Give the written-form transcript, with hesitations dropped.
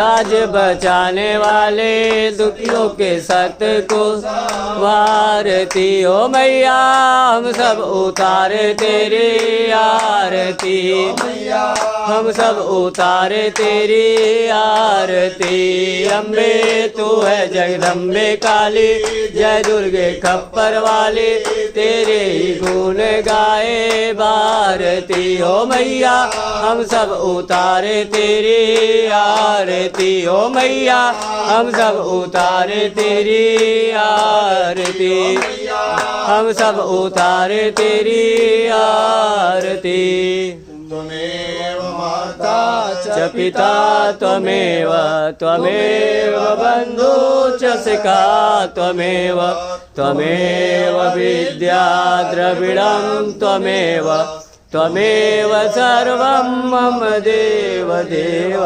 लाज बचाने वाले दुखियों के सत को वारती हो मैया हम सब उतारे तेरी आरती हम सब उतारे तेरी आरती अम्बे तू है जगदम्बे काली जय दुर्गे खप्पर वाली तेरे ही गुण गाए भारती हो मैया हम सब उतारे तेरी आरती हो मैया हम सब उतारे तेरी आरती हम सब उतारे तेरी आरती त्वमेव माता च पिता त्वमेव त्वमेव बन्धु च सखा त्वमेव त्वमेव विद्या द्रविणं त्वमेव त्वमेव सर्वं मम देव देव।